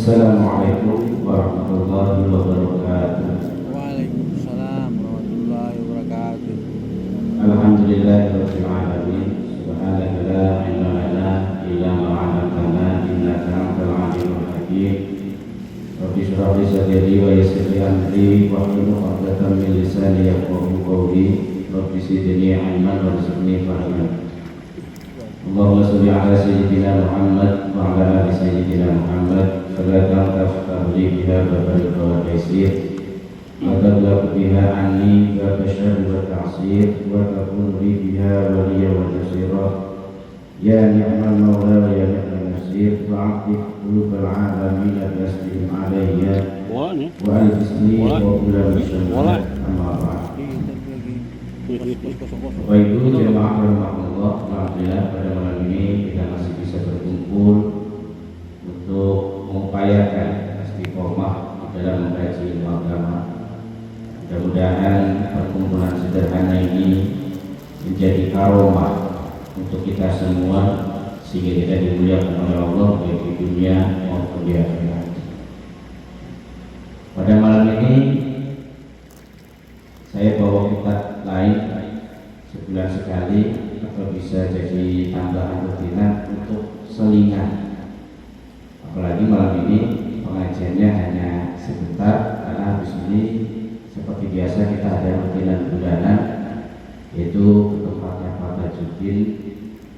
Assalamualaikum warahmatullahi wabarakatuh. Waalaikumsalam warahmatullahi wabarakatuh. Alhamdulillahirabbil alamin. Subhanaka la ilma lana illa ma 'allamtana innaka antal alimul hakim. Rabbi shrah li sadri wa yassir li amri wahlul 'uqdatam min lisani yafqahu qawli. Rabbi zidni 'ilman warzuqni fahman. Allahumma sholli ala sayyidina Muhammad wa ala ali sayyidina Muhammad. Salatan taftahu li biha babal qawaisir wa tablagu biha anni wa bashar wa ta'sir wa takun li biha waliya wa nasira. Ya ni'mal mawla wa ya ni'mal nasir wa aqif qulubal alamin taslim alayya wa al-isni wa ulal syamala amma ba'd. Bapak Ibu jemaah rahmatullah, alhamdulillah pada malam ini kita masih bisa berkumpul untuk mengupayakan istiqomah di dalam mengkaji ilmu agama. Mudah-mudahan perkumpulan sederhana ini menjadi karomah untuk kita semua sehingga kita dimuliakan oleh Allah baik di dunia maupun di akhirat. Pada malam ini saya bawa kitab lain sebulan sekali atau bisa jadi tambahan rutinan untuk selingan. Apalagi malam ini pengajiannya hanya sebentar karena habis ini seperti biasa kita ada rutinan bulanan yaitu ke tempatnya Pak Tajuddin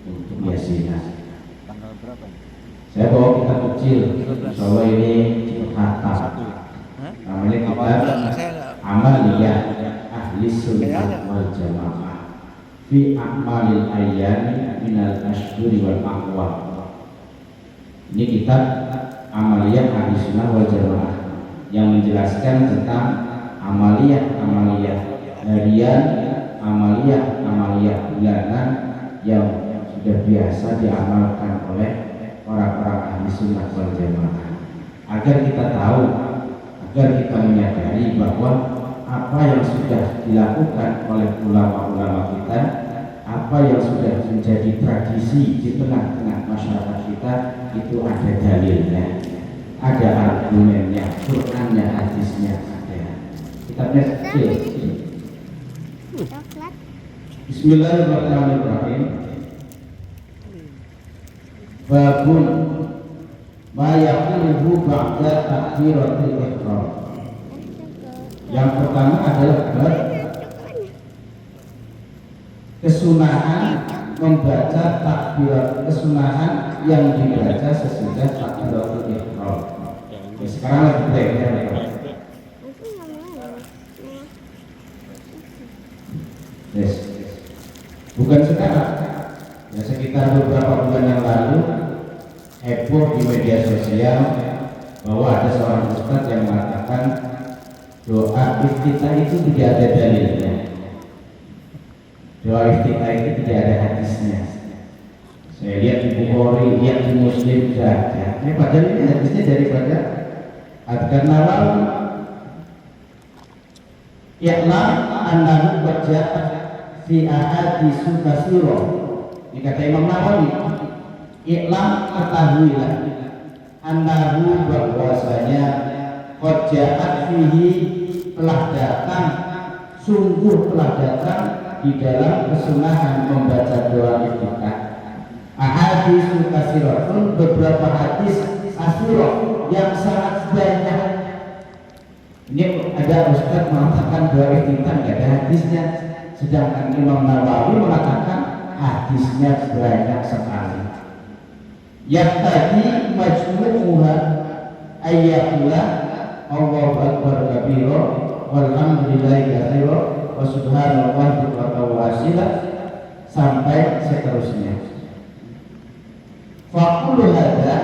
untuk yasinan. Tanggal berapa? Saya bawa kitab kecil, insya Allah ini cepat khatam. Namanya kitab Amaliyah Ahli Sunnah wal Jamaah fi a'malil ayyami minal ashhuri wal aqwam. Ini kitab Amaliyah Ahli Sunnah wal Jamaah yang menjelaskan tentang amaliyah harian, amaliyah bulanan yang sudah biasa diamalkan oleh orang-orang ahli sunnah wal jamaah, agar kita tahu, agar kita menyadari bahwa apa yang sudah dilakukan oleh ulama-ulama kita, apa yang sudah menjadi tradisi di tengah-tengah masyarakat kita, itu ada dalilnya, ada argumennya, Qur'annya, hadisnya ada. Kitabnya kecil. Bismillahirrahmanirrahim. Babun ma yaquluhu ba'da takbiratul ihram. Yang pertama adalah bab kesunahan membaca takbirat, kesunahan yang dibaca sesudah takbiratul ihram. Sekarang lagi break ya. Yes. Bukan sekarang. Ya, sekitar beberapa bulan yang lalu heboh di media sosial bahwa ada seorang ustadz yang mengatakan doa iftitah itu tidak ada dalilnya. Doa iftitah itu tidak ada hadisnya. Saya lihat di Bukhari, lihat di Muslim saja. Ini padahal ini hadisnya daripada Adhkar Nawawi. Ya'lam annahu qad ja'a fi ahaditsu katsirah. Ini kata Imam Nawawi. I'lam, ketahuilah annahu bahwasanya qad ja'at fihi, telah datang, sungguh telah datang di dalam kesunahan membaca doa iftitah ahaditsu katsiratun, beberapa hadis katsirah yang sangat banyak. Ini ada ustaz mengatakan doa iftitah tidak ada hadisnya, sedangkan Imam Nawawi mengatakan hadisnya banyak sekali. Yang tadi majmu'uha ayatullah Allahu akbar kabira walhamdulillahi katsira wa subhanallahi bukratan wa asila sampai seterusnya. Faqulu hadza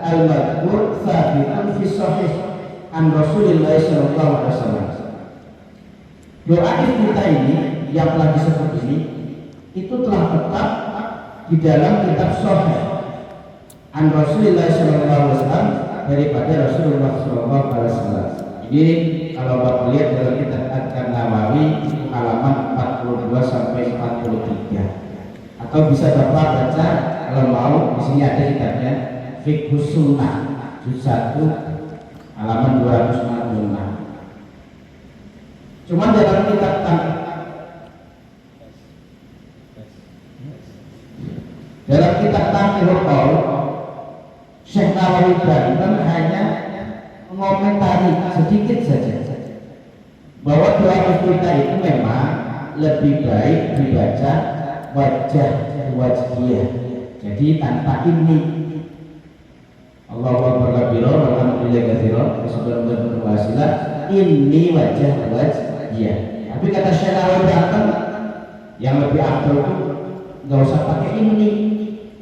al-madhkur tsabitun fi sahih an Rasulillah sallallahu alaihi wasallam. Doa kita ini yang telah disebut ini itu telah tetap di dalam kitab sahih an Rasulillah sallallahu alaihi wasallam, daripada Rasulullah sallallahu alaihi wasallam. Ini kalau Bapak lihat dalam kitab Adhkar Nawawi halaman 42 sampai 43. Atau bisa Bapak baca kalau mau, di sini ada kitabnya Fiqhus Sunnah juz 1 halaman 266. Cuman dalam kitab Tanqihul Qaul, Syekh Nawawi Banten hanya mengomentari sedikit saja bahwa doa iftitah itu memang lebih baik dibaca wajhiyah, jadi tanpa ini. Allahu akbar kabira walhamdulillahi katsiran subhanallah wasilah ini wajhiyah. Tapi kata Syekh Nawawi Banten yang lebih afdal itu enggak usah pakai ini,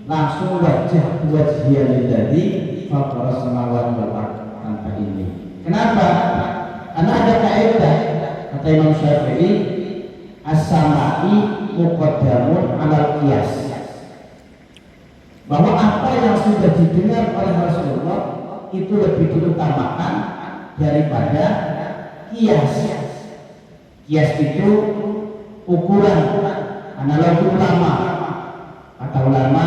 langsung wajhiyah lillazi fatara samawati wal ardh tanpa ini. Kenapa? Karena ada kaidah kata Imam Syafi'i, as-sama'i muqaddamun 'alal qiyas, bahwa apa yang sudah didengar oleh Rasulullah itu lebih diutamakan daripada qiyas. Qiyas itu ukuran analogi ulama. Kata ulama,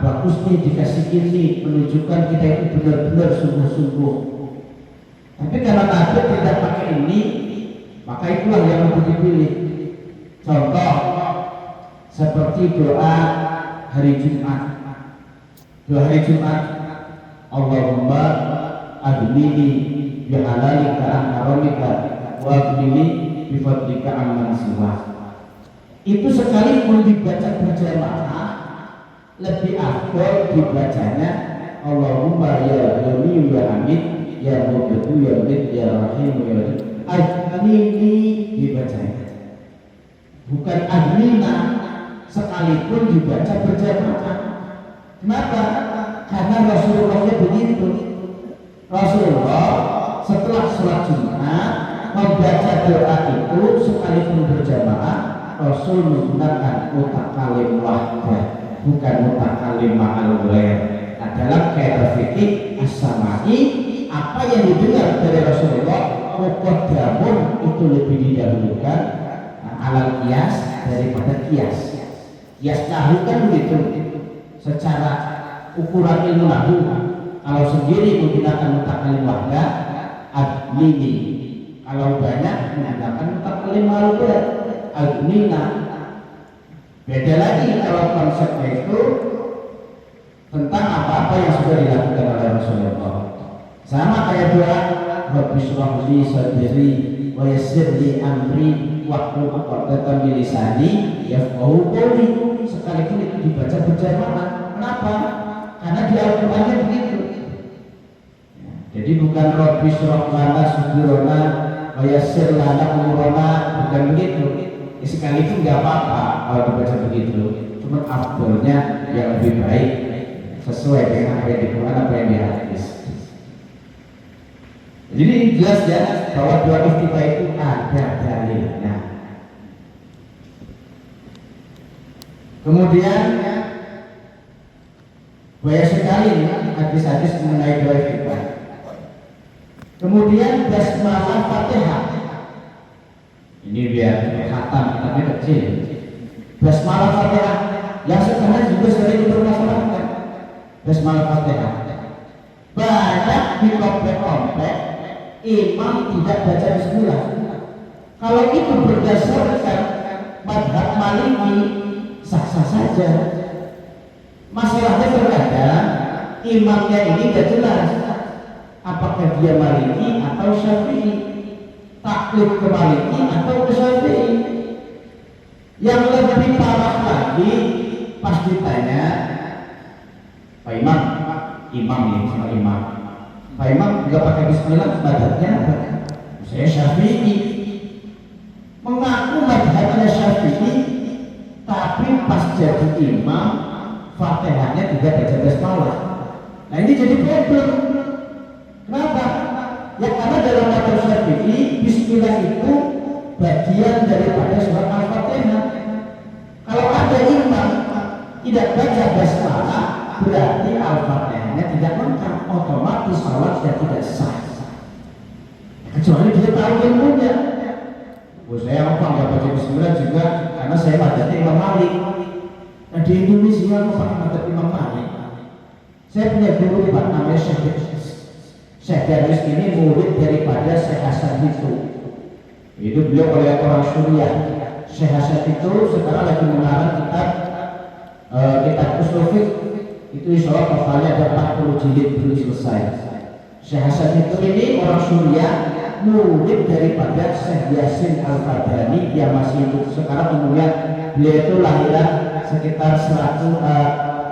bagusnya dikasih ini menunjukkan kita itu benar-benar sungguh-sungguh. Tapi karena Nabi tidak pakai ini, maka itulah yang harus dipilih. Contoh seperti doa hari Jumat. Doa hari Jumat, Allahumma aghnini bihalalika an haramika wa aghnini bifadlika amman siwa. Itu sekalipun dibaca berjamaah lebih afdal dibacanya Allahumma ya Ghani ya Hamid ya Mubadu ya Mid ya Rahim ya Aghnini dibacanya, bukan Aghnina, sekalipun dibaca berjamaah. Kenapa? Karena Rasulullahnya begitu. Rasulullah setelah sholat Jumat membaca doa itu sekalipun berjamaah, Rasul menggunakan mutakalim wahdah, bukan mutakalim ma'al ghair. Nah, dalam kaidah fikih as-sama'i, apa yang didengar dari Rasulullah muqaddamun itu lebih didahulukan alal qiyas daripada qiyas. Qiyas nahwu kan begitu, secara ukuran ilmu nahwu. Kalau sendiri menggunakan mutakalim wahdah aghnini, kalau banyak menggunakan mutakalim ma'al ghair aghnina. Beda lagi kalau konsepnya itu tentang apa-apa yang sudah dilakukan oleh Rasulullah. Sama kayak doa Rabbi shrah li sadri wa yassir li amri wahlul 'uqdatam min lisani yafqahu qawli. Sekalipun itu dibaca berjamaah. Kenapa? Karena di Al-Qur'annya begitu. Jadi bukan Rabbi shrah lana sadrona wa yassir lana umurana, bukan begitu. Sekalipun nggak apa-apa kalau dibaca begitu, cuma afdolnya yang lebih baik sesuai dengan apa yang di Quran, apa yang di hadis. Jadi jelas ya bahwa doa iftitah itu ada dalilnya. Kemudian banyak sekali hadis-hadis mengenai doa iftitah. Kemudian basmalah Fatihah. Ini biar khatam tapi kecil. Basmalah Fatihah yang sekarang juga sering dipermasalahkan. Basmalah Fatihah banyak di komplek-komplek imam tidak baca bismillah. Kalau itu berdasarkan mazhab Maliki sah-sah saja. Masalahnya terkadang imamnya ini tidak jelas apakah dia Maliki atau Syafi'i, taklid ke Maliki atau ke Syafi'i. Yang lebih parah lagi pas ditanya, Pak Imam, imam nih sama imam, Pak Imam juga pakai bismillah, madhabnya apa? Saya Syafi'i. Mengaku madhabnya Syafi'i, tapi pas jadi imam Fatihahnya tidak baca basmalah. Nah ini jadi problem. Kenapa? Ya karena dalam madhab Syafi'i bismillah itu bagian daripada surat Al-Fatihah. Kalau ada imam tidak baca basmalah, berarti Al-Fatihahnya tidak lengkap, otomatis salatnya tidak sah. Kecuali dia tahu ilmunya. Oh, saya apa nggak baca bismillah juga karena saya madhabnya Imam Malik. Nah di Indonesia aku pakai madhab Imam Malik. Saya punya guru Pak namanya Syekh Syekh Darwis ini murid daripada Syekh Hasan itu beliau oleh orang Suriah. Syekh Hasan itu sekarang lagi mengarang kitab usul fiqh, itu insya Allah totalnya ada 40 jilid belum selesai. Syekh Hasan itu ini orang Suriah, murid daripada Syekh Yasin Al-Fadani yang masih hidup sekarang. Kemudian beliau itu lahiran sekitar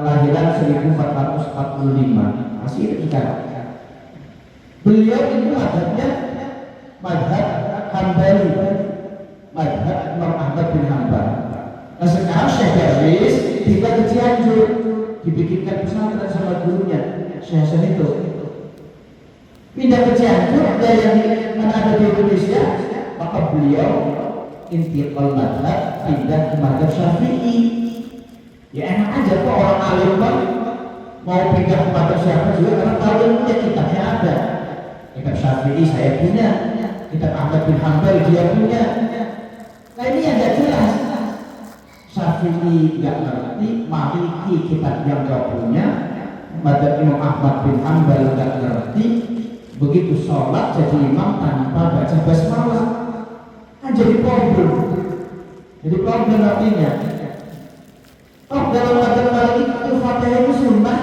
lahiran 1445, masih hidup sekarang. Beliau itu madhab Hambali, madhab Imam Ahmad bin Hanbal. Nah sekarang Syekh Darwis pindah ke Cianjur, dibikinkan pesantren sama gurunya Syekh Hasan itu. Pindah ke Cianjur, yang ada di Indonesia, maka beliau intiqal madhab, pindah ke madhab Syafi'i. Ya enak aja kok orang alim mau pindah ke madhab siapa juga, karena tahu punya kitabnya ada. Kitab Syafi'i saya punya, kitab Ahmad bin Hanbal dia punya. Nah ini yang tidak jelas. Syafi'i nggak ngerti, Maliki kitab yang kau punya, madhab Imam Ahmad bin Hanbal nggak ngerti. Begitu sholat jadi imam tanpa baca basmalah, kan jadi problem. Jadi problem artinya. Oh dalam madhab Maliki itu Fatihah itu sunnah.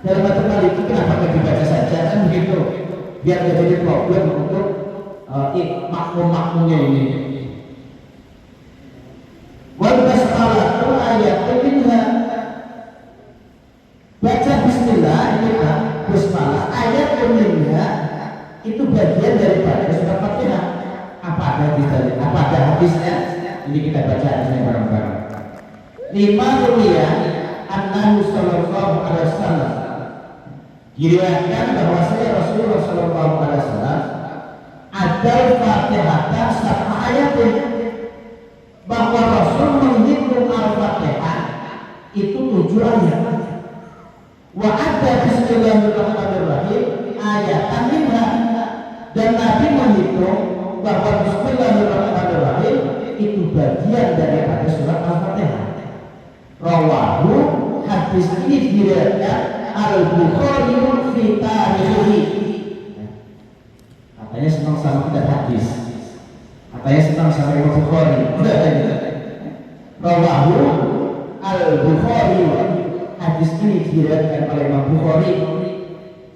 Dalam madhab Maliki kenapa nggak dibaca saja, kan begitu? Biar nggak jadi problem untuk makmum-makmumnya ini. Wal basmalah itu ayat minha. Baca bismillah ini basmalah ayat minha itu bagian daripada surat Fatihah. Apa ada di dalam? Apa ada hadisnya? Ini kita baca hadisnya bareng-bareng. 5 ruwiyah annahu sallallahu alaihi wasallam, diriwayatkan bahwa Rasulullah sallallahu alaihi wasallam ada Fatihah sab'a ayatin, bahwa Rasul menghitung Al-Fatihah itu 7 ayat. Wa ada bismillahirrahmanirrahim ayatan minha, dan Nabi menghitung bahwa bismillahirrahmanirrahim itu bagian daripada surat Al-Fatihah. Rawahu, hadis ini diriwayatkan Al-Bukhari fi tarikhihi. Katanya senang sama kitab hadis, katanya senang sama Imam Bukhari. Rawahu Al-Bukhari, hadis ini diriwayatkan oleh Imam Bukhari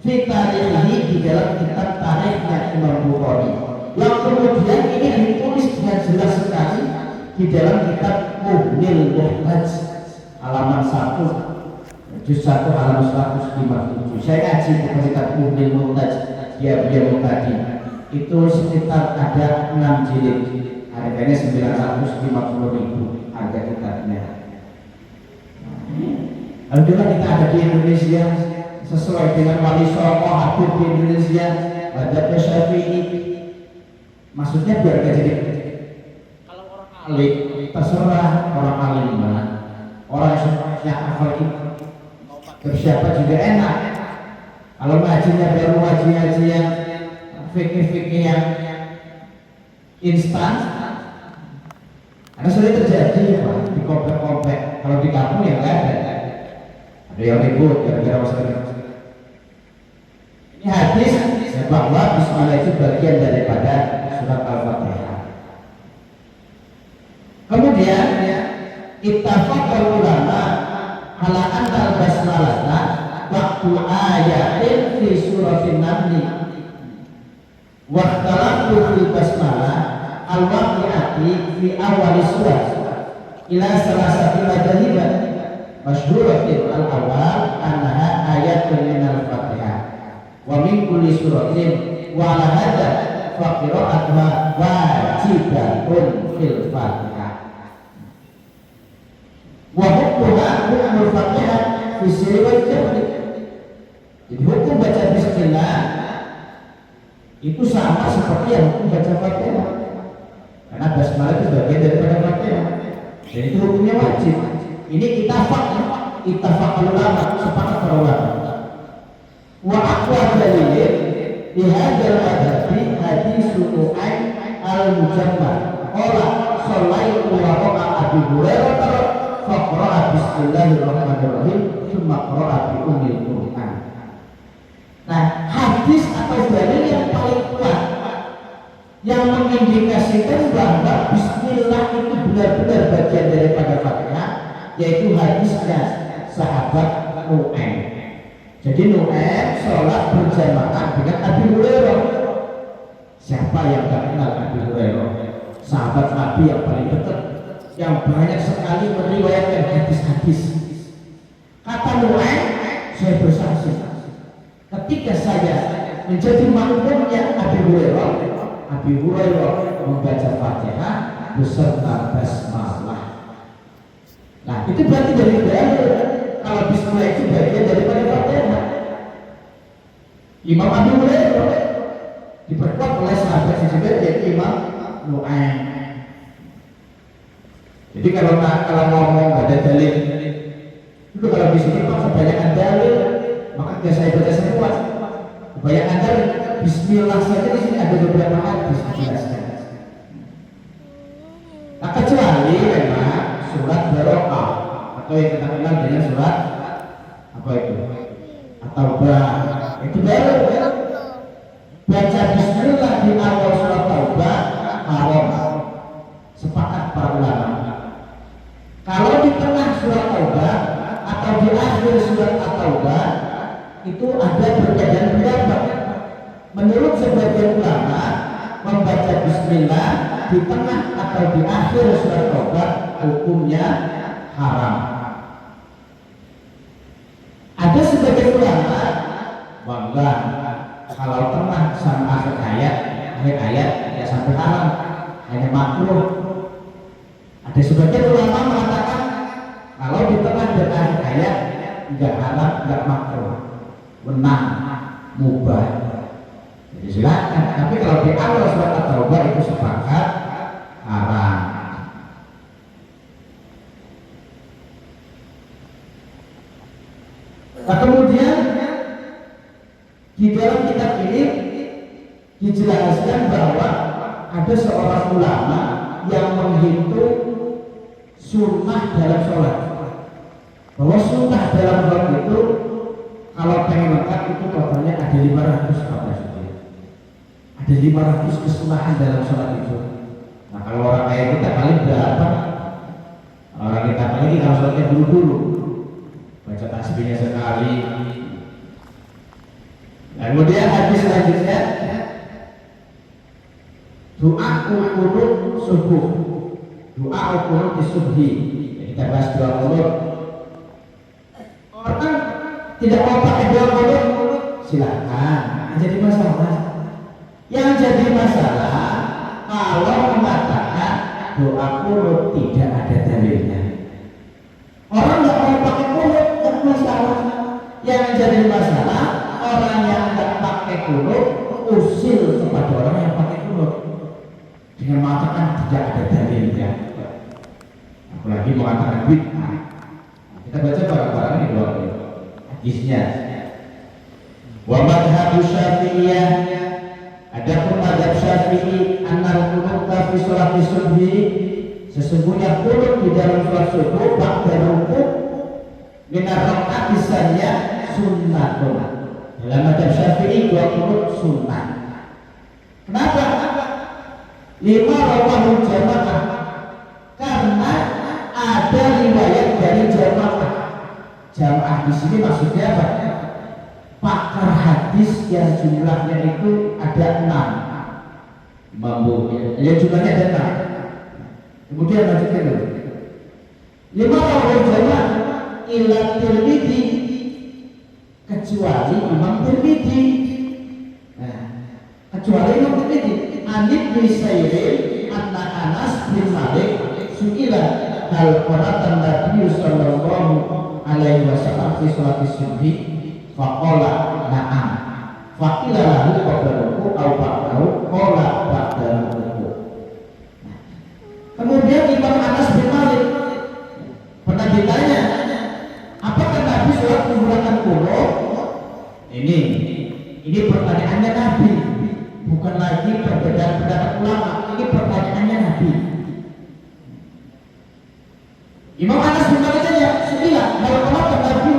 fi tarikhihi, di dalam kitab tarikhnya Imam Bukhari, yang kemudian ini ditulis dengan jelas sekali di dalam kitab Muhnil Muhtaj halaman 1, juz 1 halaman 157. Saya ngaji di kitab Muhnil Muhtaj dia tadi itu sekitar ada 6 jilid, harganya 950.000 harga kitabnya. Alhamdulillah kita ada di Indonesia sesuai dengan wali songo hadir di Indonesia, madhabnya Syafi'i. Maksudnya biar gak jadi kalau orang alim terserah, orang alim mana orang yang semuanya hafal itu bersiapa juga enak. Kalau ngajinya baru ngaji yang fikih-fikih yang instan, karena sudah terjadi ya Pak, di komplek-komplek. Kalau di kampung ya nggak ada yang ribut gara-gara masalah. Ini hadis bahwa bismillah itu bagian daripada surat Al-Fatihah. Kemudian ittafaqal ulama ala anna al-basmalata waktu ayatin fi suratin namli wa ikhtalafu fil basmalah al-waqi'ati fi awal surah ila salasati madhhaban masyhuratin al-awwal annaha ayatun min al-Fatihah wa min kulli suratin wa ala hadha fa qira'atuha wajibatun fil Fatihah wa hukmuha hukmul Fatihah fi sirri wal jahri. Jadi hukum baca bismillah itu sama seperti yang hukum baca Fatihah, karena basmalah itu bagian daripada Fatihah, dan itu hukumnya wajib. Ini ittafaq ulama, sepakat para ulama. Wa aqwa dalil di hadzal madhabi hadis Nu'aim al-Mujammah qala shallaitu wa ra'a Abi Hurairah faqra'a bismillahirrahmanirrahim tsumma qara'a bi ummil Qur'an. Nah, hadis atau yang mengindikasikan bahwa Bismillah itu benar-benar bagian daripada Fatihah, yaitu hadisnya sahabat Nu'aim. Jadi Nu'aim sholat berjamaah dengan Abi Hurairah. Siapa yang tak kenal Abi Hurairah? Sahabat Nabi yang paling dekat, yang banyak sekali meriwayatkan hadis-hadis. Kata Nu'aim, saya bersaksi, ketika saya menjadi makmumnya Abi Hurairah membaca Fatihah beserta basmalah. Nah, itu berarti dari dalil kalau Bismillah itu bagian daripada Fatihah. Imam Abi Hurairah diperkuat oleh sahabat juga, yaitu Imam Nu'aim. Jadi kalau ngomong nggak ada dalil, itu kalau di sini Pak kebanyakan dalil, maka nggak saya baca semua. Kebanyakan dalil, Bismillah saja di sini ada beberapa hadis dijelaskan. Nah, kecuali memang surat barokah atau yang kita kenal dengan surat apa itu? At-Taubah. Itu baru baca Bismillah di awal surat Taubah haram. Sepakat para ulama. Kalau di tengah surat Taubah atau di akhir surat At-Taubah itu ada perbedaan pendapat. Menurut sebagian ulama, membaca Bismillah di tengah atau di akhir surat Taubah hukumnya haram. Ada sebagian ulama bangga kalau tengah sama akhir ayat ya sampai haram, hanya makruh. Ada sebagian ulama mengatakan kalau di tengah dan akhir ayat enggak haram, enggak makruh, wenang, mubah. Jadi silakan. Tapi kalau di awal surat At-Taubah itu sepakat haram. Nah, kemudian di dalam kitab ini dijelaskan bahwa ada seorang ulama yang menghitung sunnah dalam sholat. Bahwa sunnah dalam sholat itu kalau pengen lengkap itu totalnya ada 500 apa saja. Ada 500 kesunahan dalam sholat itu. Nah, kalau orang kayak kita paling berapa? Orang kita paling kalau sholatnya dulu baca tasbihnya sekali. Dan kemudian hadis selanjutnya doa qunut subuh. Doa qunut di subuhi. Kita bahas doa qunut. Orang tidak mau pakai doa qunut, silakan. Jadi masalah. Yang jadi masalah kalau mengatakan doa qunut tidak ada dalilnya. Orang nggak mau pakai qunut, tidak masalah. Yang jadi masalah orang yang nggak pakai qunut usil kepada orang yang pakai qunut dengan mengatakan tidak ada dalilnya. Apalagi mengatakan bid'ah. Kita baca barang-barang ini dua hadisnya. Wa madhhabu Syafi'iyah, adapun mazhab Syafi'i annal qunut fi sholati subhi, sesungguhnya qunut di dalam salat subuh ba'da rukuk min ar-rak'at tsaniyah sunnatun. Dalam mazhab Syafi'i dua qunut sunnah. Kenapa? Lima rawahul jamaah, karena ada riwayat dari jamaah. Jamaah di sini maksudnya apa? Pakar hadis yang jumlahnya itu ada 6. Ya jumlahnya ada 6. Kemudian lanjutkan dulu. Lima rawahul jamaah ila Tirmidzi, kecuali Imam Tirmidzi. Nah, kecuali Imam Tirmidzi. Anib bin Sairin anna Anas bin Malik su'ila hal qanatan Nabi sallallahu alaihi wasallam fi sholati subhi faqala na'am faqila lahu qabla ruku' aw ba'dahu qala ba'da ruku'. Kemudian Imam Anas bin Malik pernah ditanya, apakah Nabi sholat menggunakan qunut? Ini pertanyaannya Nabi, bukan lagi perbedaan pendapat ulama. Ini pertanyaannya Nabi. Imam Anas bin Malik tanya, "Su'ilah, kalau kata Nabi,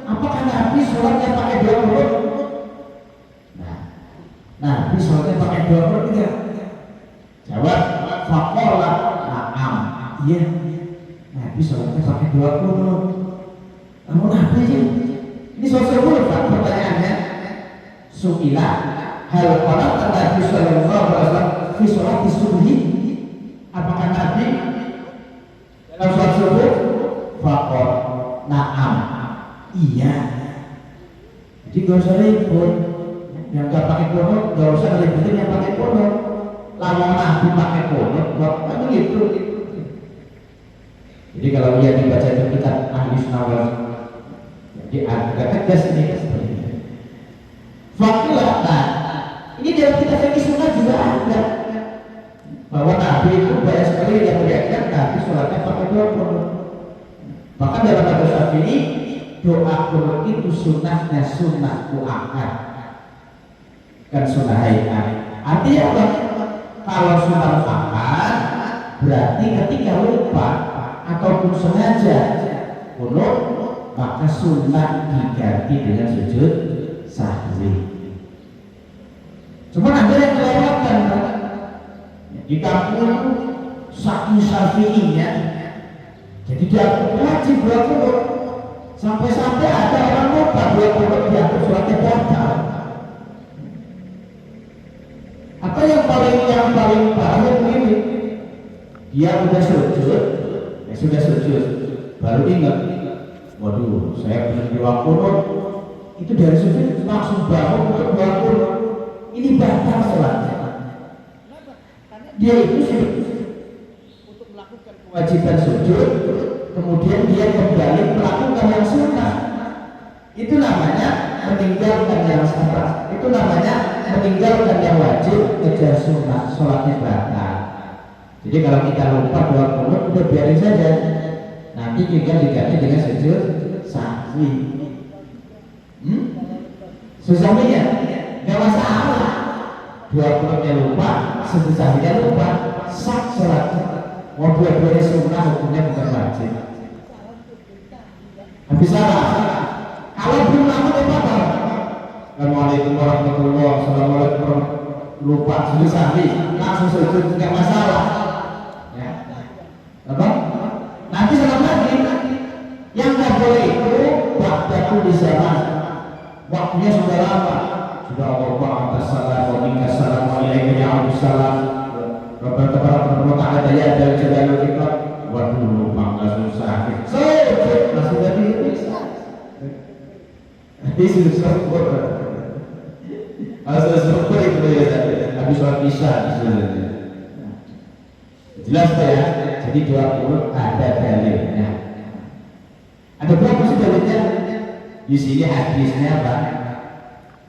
apakah Nabi sholatnya pakai dua qunut?" Nah, Nabi sholatnya pakai dua qunut tidak? dua kunut. Namun apa sih? Ini sosial Pak pertanyaannya. Su'ila hal qala Nabi sallallahu alaihi wasallam fi sholati subhi. Apakah Nabi dalam sholat subuh? Faqor na'am. Iya. Jadi gak usah ribut. Yang gak pakai kunut gak usah ributin yang pakai kunut. Lama Nabi pakai kunut, kan begitu. Jadi kalau dia dibaca itu kitab ahli sunnah, jadi agak tegas ini. Fakilah, nah ini dalam kitab fikih sunnah juga ada bahwa Nabi itu banyak sekali yang meriwayatkan Nabi sholatnya pakai dua kunut. Bahkan dalam hadis Syafi'i doa kunut itu sunnahnya sunnah muakkad, kan sunnah hayat. Artinya apa? Kalau sunnah muakkad berarti ketika lupa ataupun sengaja kunut, maka sunnah diganti dengan sujud sahwi. Cuma ada yang kelewatan di kampung saking Syafi'inya, jadi dia wajib dua kunut. Sampai-sampai ada orang lupa dua kunut diatur sholatnya batal. Apa yang paling parah begini? Dia sudah sujud, baru ingat, waduh, saya belum dua kunut. Itu dari sujud langsung bangun untuk dua kunut. Ini batal sholatnya. Dia itu untuk melakukan kewajiban sujud, kemudian dia kembali melakukan yang sunnah. Itu namanya meninggalkan yang sunnah. Itu namanya meninggalkan yang wajib, kejar sunnah, sholatnya batal. Jadi kalau kita lupa dua kunut, udah biarin saja. Nanti juga diganti dengan sujud sahwi. Susahnya nggak masalah. Dua kunutnya lupa, sujud sahwinya lupa, sah sholatnya. Mau dua-duanya sunnah, hukumnya bukan wajib. Habis salah. Kalau belum lakukan apa-apa. Assalamualaikum warahmatullahi wabarakatuh. Assalamualaikum warahmatullahi. Lupa sujud sahwi, langsung sujud, nggak masalah. Apa? Nanti salam lagi. Yang nggak boleh itu waktu di zaman. Waktunya sudah lama. Sudah Allah atas salam, wa minka salam, wa ilaihi salam. Rabbana tabaraka wa ta'ala ya dari jalan kita. Waduh, lupa nggak susah. Sujud langsung dari itu. Ini susah banget. Asal syukur itu ya. Habis sholat isya sebenarnya. Jelas ya. Jadi dua kunut ada dalilnya. Ada berapa sih dalilnya? Di sini hadisnya apa?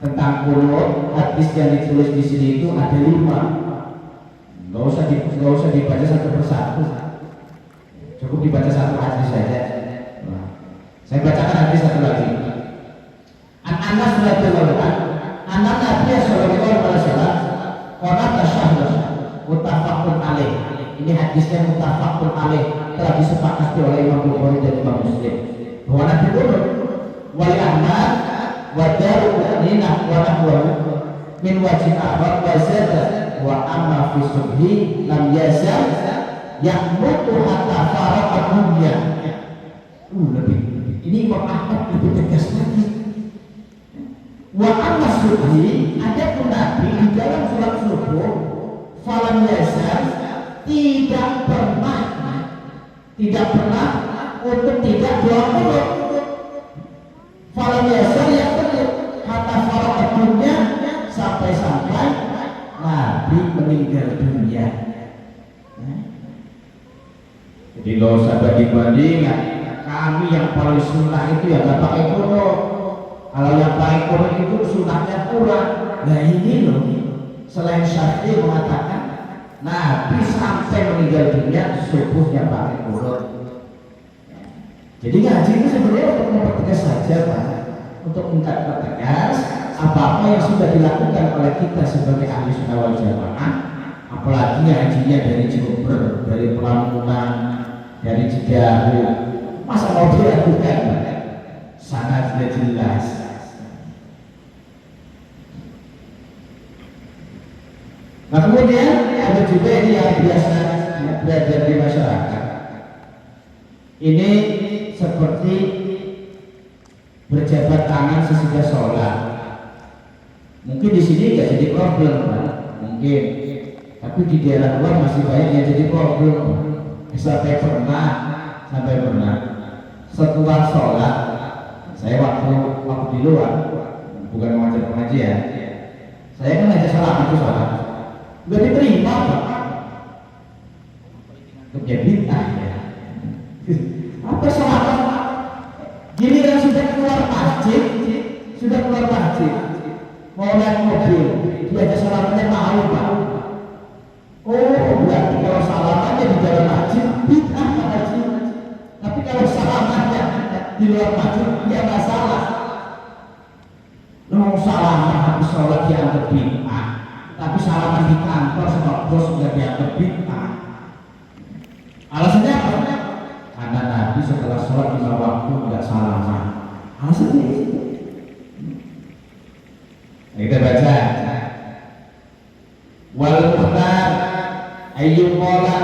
Tentang kunut, hadis yang ditulis di sini itu ada 5. Nggak usah dibaca satu persatu. Cukup dibaca satu hadis saja. Saya bacakan hadis satu lagi. Anas radhiyallahu anhu, anak Nabi sallallahu alaihi wasallam, qala tasyahhud muttafaqun alaih. Ini hadisnya muttafaqun alaih, telah disepakati oleh Imam Bukhari dan Imam Muslim. Bahwa Nabi kunut wali Ahmad wa Darqutni wa nahwahu min wajhin akhar wa zada wa amma fi subhi lam yazal ya'mutu hatta faraqa dunya. Lebih ini Imam Ahmad lebih tegas lagi. Wa amma subhi, adapun Nabi di dalam sholat subuh falam yazal, tidak pernah untuk tidak dua kunut. Falam yazal yang betul kata faraqa dunya, sampai Nabi meninggal dunia. Jadi nggak usah banding-bandingan. Kami yang paling sunnah itu ya nggak pakai kunut. Kalau yang pakai kunut itu sunnahnya kurang. Nah ini loh, selain Syafi'i mengatakan Nabi sampai meninggal dunia subuhnya pakai kunut. Jadi ngaji itu sebenarnya untuk mempertegas saja Pak, untuk mempertegas apa-apa yang sudah dilakukan oleh kita sebagai ahli sunnah wal jamaah. Apalagi ngajinya dari Jember, dari Pelambunan, dari Cidahu, masa mau diragukan? Sangat jelas. Nah kemudian ada juga ini yang biasa berada di masyarakat. Ini seperti berjabat tangan sesudah sholat. Mungkin di sini nggak jadi problem, kan? Mungkin, tapi di daerah luar masih banyak yang jadi problem. Sampai pernah setelah sholat, saya waktu di luar, bukan mengajar pengajian, saya kan aja salah itu sholat, nggak diterima, Pak. Ya bid'ah ya. Apa salah? Giliran sudah keluar masjid, mau naik mobil, dia aja salamannya mau, Pak. Oh, berarti kalau salamannya di dalam masjid, bid'ah masjid. Tapi kalau salamannya di luar masjid, dia nggak salah. Mau salaman habis sholat dianggap bid'ah, tapi salaman di kantor sama bos sudah dianggap bid'ah. Alasannya apa? Karena Nabi setelah sholat 5 waktu tidak salaman. Alasannya itu. Kita baca. Wal muhtar ayyuqala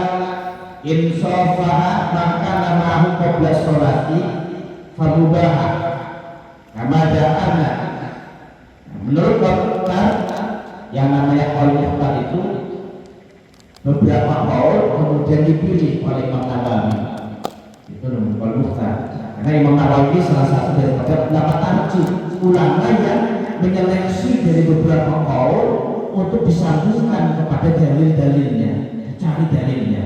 insafaha maka namahu qabla sholati famubaha kama da'ana. Menurut muhtar yang namanya qaul muhtar itu beberapa qaul kemudian dipilih oleh Imam Nawawi. Itu namanya qaul muhtar. Karena Imam Nawawi salah satu daripada pendapat tarjih ulama yang menyeleksi dari beberapa qaul untuk disambungkan kepada dalil-dalilnya, cari dalilnya.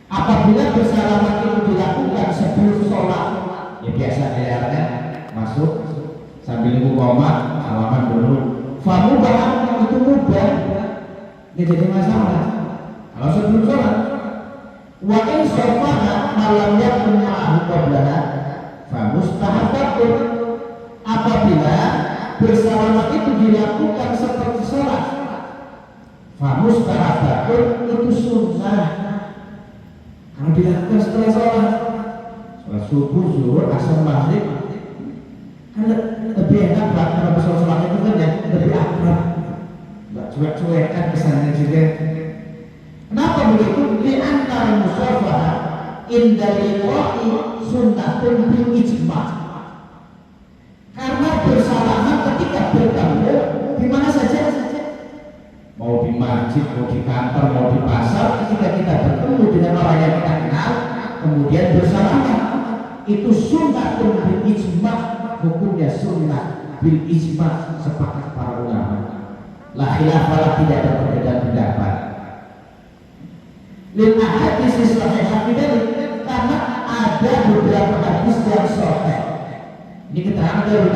Apabila bersalaman itu dilakukan sebelum sholat, ya biasa kayaknya masuk sambil nunggu koma, salaman dulu. Famubah itu mudah, nggak jadi masalah. Kalau sebelum sholat, wa in sofana malam yakun ma'ahu qablaha, famustahabatun. Apabila bersalaman itu dilakukan seperti sholat, famustahabatun itu sunnah. Kalau dilakukan setelah sholat subuh, zuhur, asar, maghrib, kan lebih enak Pak. Kalau bersama sholat itu kan ya lebih akrab, nggak cuek-cuekan kesannya juga. Kenapa begitu? Di antara musafah inda liqa'i sunnatun bil ijma'. Karena bersalaman ketika bertemu di mana saja, mau di masjid, mau di kantor, mau di pasar, ketika kita bertemu dengan orang yang kita kenal, kemudian bersalaman, itu sunnatun bil ijma', hukumnya sunnah bil ijma', sepakat para ulama. La khilafah, tidak ada perbedaan pendapat. Lil ahadits sahihah karena ada beberapa hadis yang sahih. Ini keterangan dari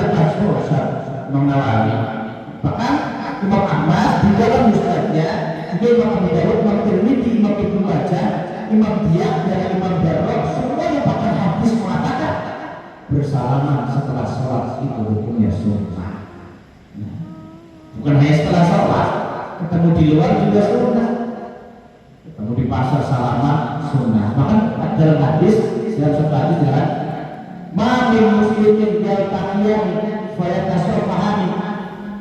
Ustaz Imam Nawawi. Bahkan Imam Ahmad di dalam musnadnya, Imam Abu Dawud, Imam Tirmidzi, Imam Ibnu Majah, Imam Diyak dan Imam Darrah semuanya bahkan hadis mengatakan bersalaman setelah sholat itu hukumnya sunnah. Bukan hanya setelah sholat, ketemu di luar juga sunnah. Ketemu di pasar salaman sunnah. Bahkan dalam hadis dalam satu hadis adalah ma min muslimin yaltaqiyan fa yatasafahani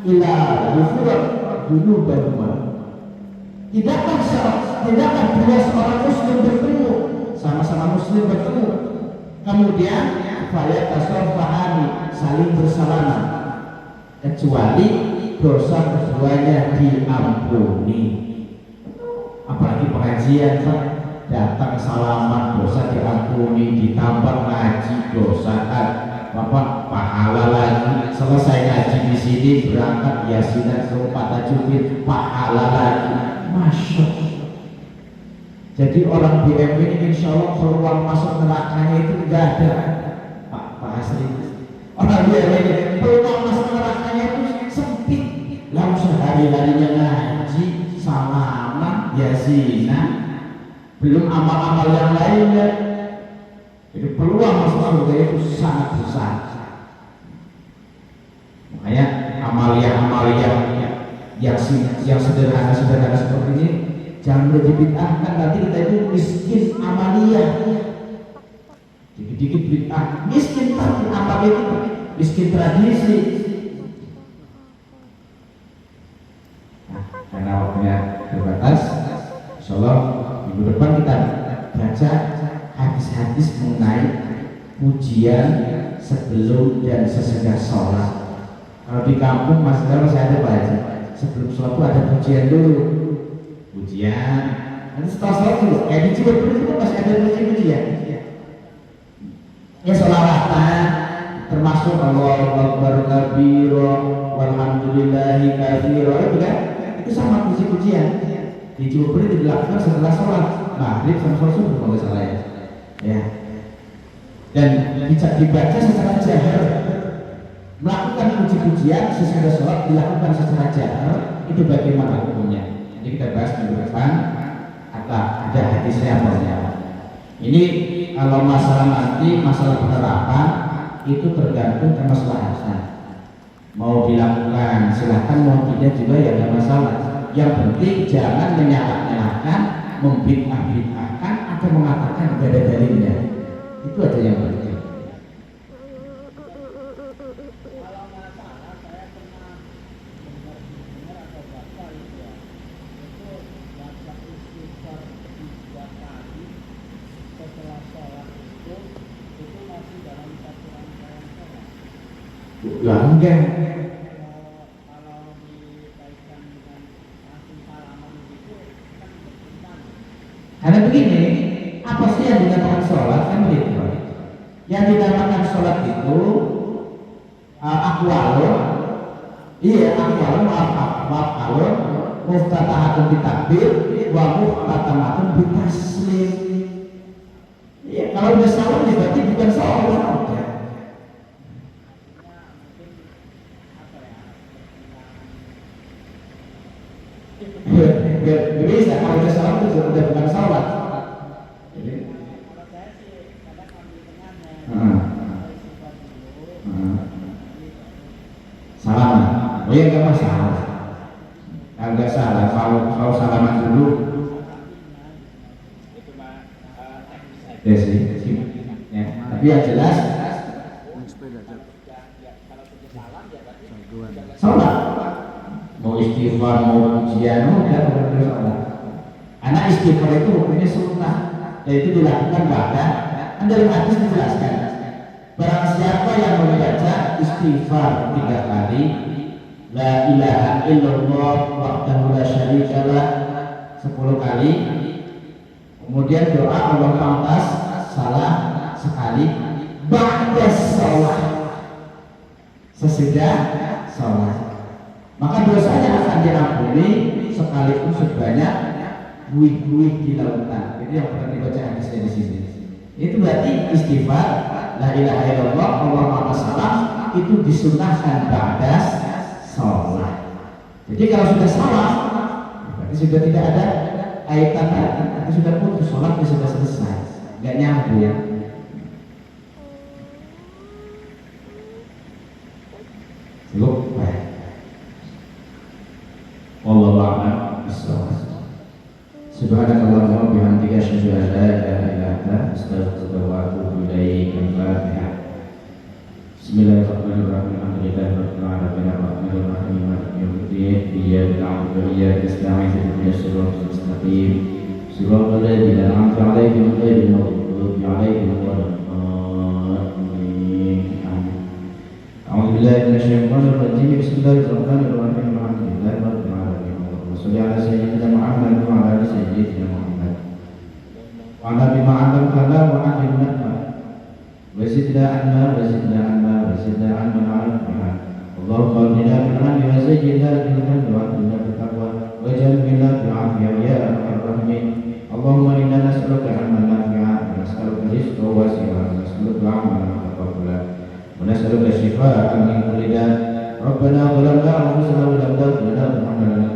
ila ghufran dzunubahuma. Tidakkah dua seorang muslim bertemu, sama-sama muslim bertemu, kemudian fa yatasafahani, saling bersalaman, kecuali dosa keduanya diampuni. Apalagi pengajian Pak, datang salaman dosa diampuni, ditambah ngaji dosa kan Bapak pahala lagi. Selesai ngaji di sini berangkat yasinan serupa tajwid, pahala lagi. Masya Allah. Jadi orang BM ini insya Allah peluang masuk nerakanya itu enggak ada Pak Asri. Orang BM ini peluang masuk nerakanya itu sempit. Langsung hari-harinya ngaji, salaman, yasinan, belum amal-amal yang lainnya. Jadi peluang masuk surga itu sangat besar. Makanya amalia-amalia yang sederhana seperti ini jangan dibid'ahkan. Nanti kita itu miskin amalia, dikit-dikit bid'ah, miskin tapi amalia itu miskin tradisi. Nah, karena waktunya terbatas, insyaallah minggu depan kita baca hadis-hadis mengenai pujian sebelum dan sesudah sholat. Kalau di kampung Mas kalau saya ada Pak Haji, sebelum sholat itu ada pujian dulu, pujian. Nanti setelah sholat dulu, kayak di Cibubur itu masih ada pujian. Ya sholawatan, termasuk Allahu Akbar kabira walhamdulillahi katsira, itu kan? Itu sama puji-pujian. Di Cibubur itu dilakukan setelah sholat maghrib sama sholat subuh kalau nggak salah ya. Dan bisa dibaca secara jahar. Melakukan puji-pujian sesudah sholat dilakukan secara jahar, itu bagaimana hukumnya? Jadi kita bahas minggu depan. Ada hadisnya apa ya? Ini kalau masalah nanti masalah penerapan itu tergantung kemaslahatan. Mau dilakukan silahkan, mau tidak juga ya tidak masalah. Yang penting jangan menyalahkan, membid'ah-bid'ahkan atau mengatakan tidak ada dalilnya. Itu aja yang penting. Ya enggak. Karena begini, apa sih yang dinamakan sholat kan begitu. Yang dinamakan sholat itu akwalun, maaf alun, muftatahatun bitakbir, wa muftatamatun bitaslim. Iya, kalau udah salah berarti bukan sholat. Gak bisa, kalau udah salat itu sudah bukan salat. Salaman, oh ya nggak masalah. Nggak salah, kalau salaman dulu. Ya sih, ya. Tapi yang jelas, salat. Mau istighfar, mau ujian, udah sholat. Karena istighfar itu hukumnya sunnah, yaitu dilakukan pada. Dalam hadis dijelaskan, barang siapa yang membaca istighfar 3 kali, la ilaha illallah wahdahu la syarikalah 10 kali, kemudian doa Allah pantas salah sekali, ba'da sholat, sesudah sholat, maka dosanya akan diampuni sekalipun sebanyak buih-buih di lautan. Itu yang pernah dibaca hadisnya di sini. Itu berarti istighfar, la ilaha illallah, Allah maha salam, itu disunahkan ba'da sholat. Jadi kalau sudah salah, berarti sudah tidak ada kaitan lagi, itu sudah putus, sholatnya sudah selesai, nggak nyambung. Cukup baik. Wallahu a'lam bishawab. Subhanakallahumma wa bihamdika asyhadu an la ilaha illa anta astaghfiruka wa atubu ilaik. Al-Fatihah. Bismillahirrahmanirrahim. Alhamdulillahi rabbil alamin arrahmanir rahim maliki yaumiddin. Iyyaka na'budu wa iyyaka nasta'in ihdinas siratal mustaqim siratal ladzina an'amta 'alaihim ghairil maghdubi 'alaihim waladdallin. Amin. A'udzu billahi minasyaitonir rajim. Bismillahirrahmanirrahim. Alhamdulillahi rabbil alamin. Shalli ala sayyidina Muhammad wa ala ali sayyidina Muhammad. Wa ala bima 'allamtana wa 'allimna wa zidna 'ilma wa zidna 'ilma wa zidna 'ilman 'ala Allahumma hdina bil 'ilmi wa zayyinna bil 'ilmi wa hdina bit taqwa wa jannibna bil 'afiyah ya arhamar rahimin. Allahumma inna nas'aluka 'ilman nafi'an wa nas'aluka rizqan wasi'an wa nas'aluka 'amalan mutaqabbalan wa nas'aluka shifaa'an min kulli da'. Rabbana zalamna anfusana wa lam taghfir lana wa tarhamna